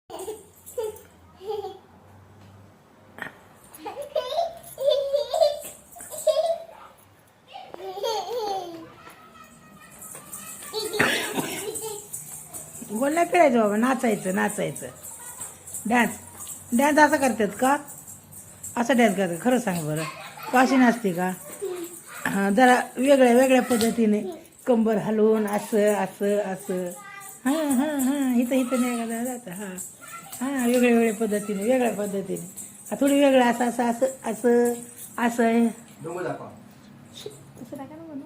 गोल नाही फिरायचं बाबा, नाचायचं नाचायचं. डॅन्स डॅन्स असं करतात का? असं डॅन्स करतात? खरं सांग बरं, तू अशी नाचते का? हां, जरा वेगळ्या वेगळ्या पद्धतीने कंबर हलवून असं असं असं. हां हां हां, इथं इथं नाही का जातं. हां हां, वेगळ्या वेगळ्या पद्धतीने वेगळ्या पद्धतीने. थोडी वेगळं असं असं असं असं असं आहे. असं नका ना म्हणू.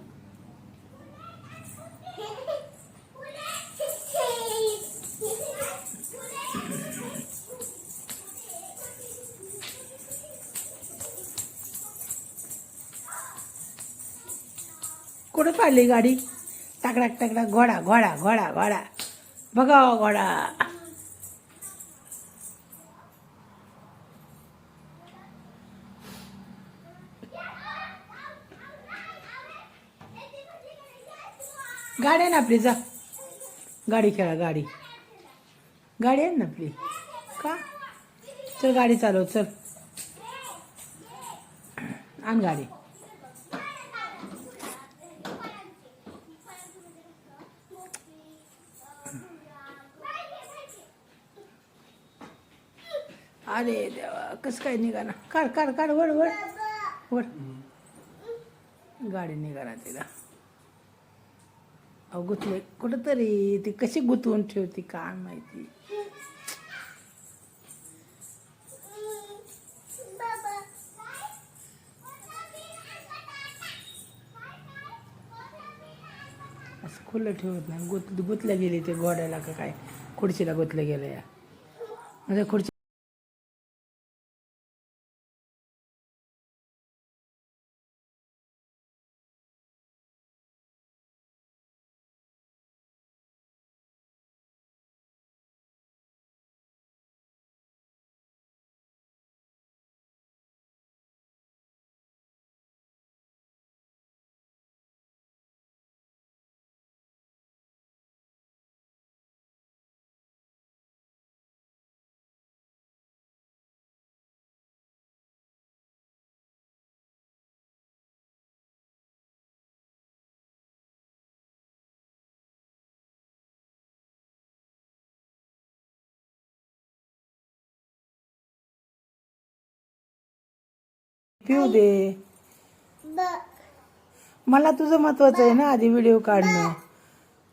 कुठं चालली गाडी? टाकडाक टाकडाक. घोडा घोडा घोडा घोडा. बघा घोडा. गाडी आहे ना आपली, जा गाडी खेळा. गाडी गाडी आहे ना आपली. का? चल गाडी चालव, चल आण गाडी. अरे देवा, कसं काय निघाना. काढ काढ काढ, वड वड वड. गाडी निघाना तिला. अहो गुतले कुठंतरी, ती कशी गुतवून ठेवती काय माहिती. असं खुलं ठेवत नाही. गुतल्या गेली ते घोड्याला का काय, खुर्चीला गुतलं गेलं या. म्हणजे खुर्ची पिऊ दे. मला तुझं महत्वाचं आहे ना, आधी व्हिडिओ काढणं.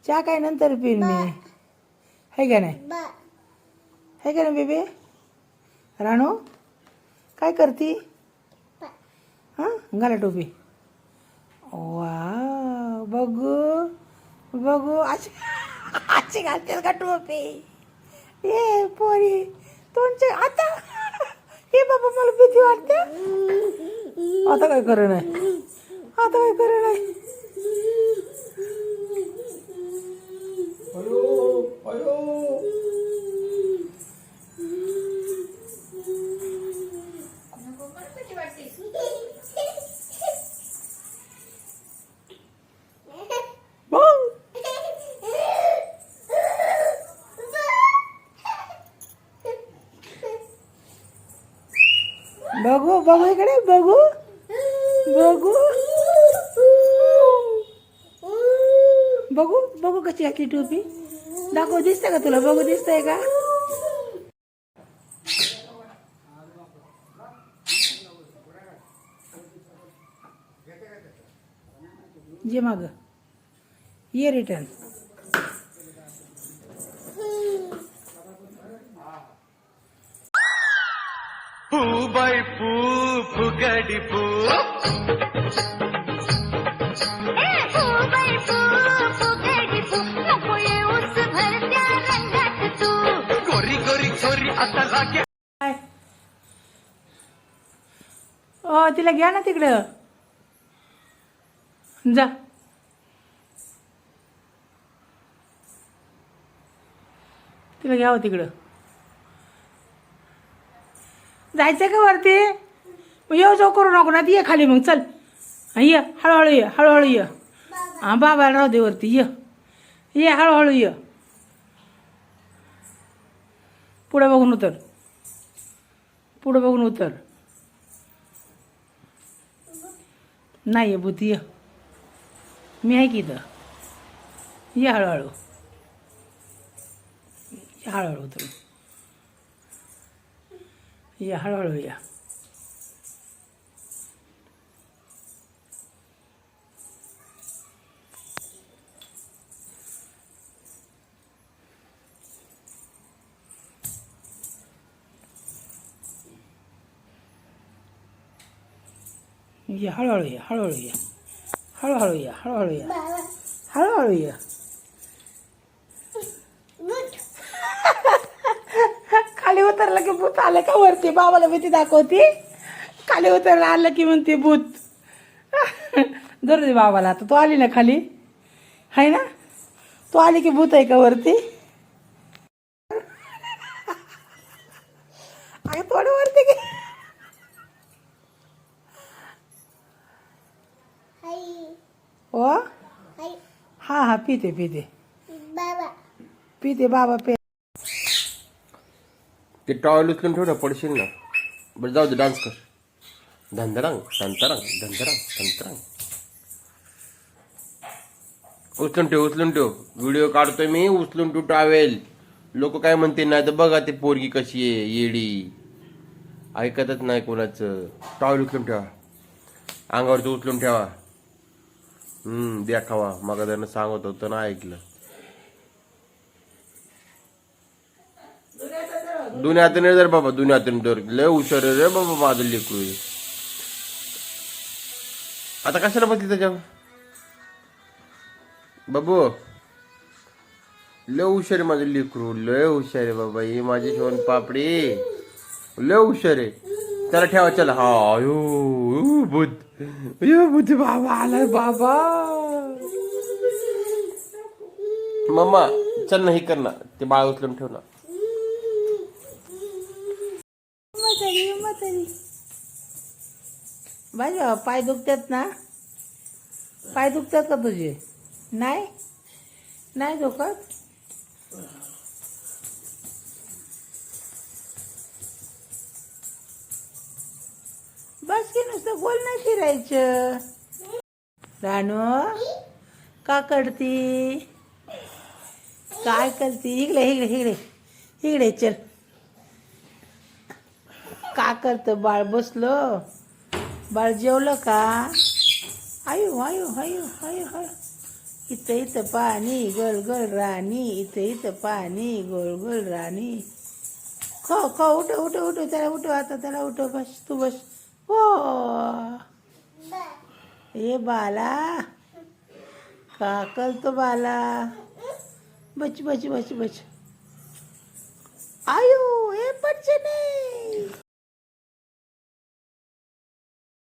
चहा काय नंतर पिन मी, है का नाही? है का नाही बेबी? राणू काय करती? हां, घाला टोपी. वा, बघू बघू. अशी अशी घालतेस का टोपी? ये पोरी तुमचे आता. हे बाबा, मला भीती वाटते. आता काय खरं नाही, आता काय खरं नाही. बघू बघू इकडे, बघू बघू बघू बघू कशी घातली टोपी. दाखव, दिसतंय का तुला? बघू, दिसतंय का? जे माग ये रिटर्न. फू बाई फू फुगडी फू. गोरी गोरी छोरी आता लागे. ओ, तिला घ्या ना तिकडं, जा. तिला घ्यावं तिकडं. जायचं का वरती? मग येऊ जाऊ करू नको ना, ये खाली मग. चल ये, हळूहळू ये, हळूहळू ये. हां, बाबा राहू दे वरती. ये ये, हळूहळू ये. पुढे बघून उतर, पुढे बघून उतर. नाही आहे भूत, ये. मी आहे की इथं. ये हळूहळू, ये हळूहळू उतर. ये हळूहळू या. ये हळूहळू या, हळूहळू या, हळूहळू या, हळूहळू या, हळूहळू या. खाली उतरलं की भूत आलं का वरती? बाबाला भीती दाखवती. खाली उतरलं आलं की म्हणते भूत. धरू दे बाबाला. आता तू आली ना खाली, आहे ना? तू आली की भूत आहे का वरती? अगं थोडं वरती घे. ओ हा हा, पिते पिते पिते बाबा पे. ते टॉयल उचलून ठेव ना, पडशील ना. बरं जाऊ दे, डान्स कर. धंदरंग धंतरंग धंतरंग धंतरंग. उचलून ठेव, उचलून ठेव. व्हिडिओ काढतोय मी, उचलून ठेव टॉवेल. लोक काय म्हणते नाही तर बघा ते पोरगी कशी आहे येडी, ऐकतच नाही कोणाचं. टॉवेल उचलून ठेवा, अंगावरचं उचलून ठेवा. देखावा. मग त्यानं सांगत होतं ना, ऐकलं. दुनियातून जर बाबा, दुनियातून जर लय हुशार रे बाबा माझं लेकरू. आता कशाला बसली त्याच्यावर बाबू? लय हुशार आहे माझं लेकरू, लय हुशार आहे बाबा. ही माझी शिवण पापडी लय हुशार आहे. त्याला ठेवा. चला. हा यो बुद्ध, यो बुद्ध बाबा आलाय बाबा. मम्मा चल ना, हे कर ना, ते बाळ उचलून ठेव ना. बाई पाय दुखतात ना? पाय दुखतात का तुझे? नाही नाही दुखत. बस की, नुसतं गोल नाही फिरायचं. रानू का करती? काय करती? इकडे इकडे इकडे इकडे चल. का करतं बाळ? बसलो. बाळ जेवलं का? आयु आयु आयु आयु आयु. इथं इथं पाणी गोल गोल राणी, इथं इथं पाणी गोल गोल राणी. खो खो, उठो उठो उठो, त्याला उठो आता, त्याला उठो. बस तू बस. हो ये बाला, का करतो बाला? बच बच बच बच. आयु हे पडचे नाही.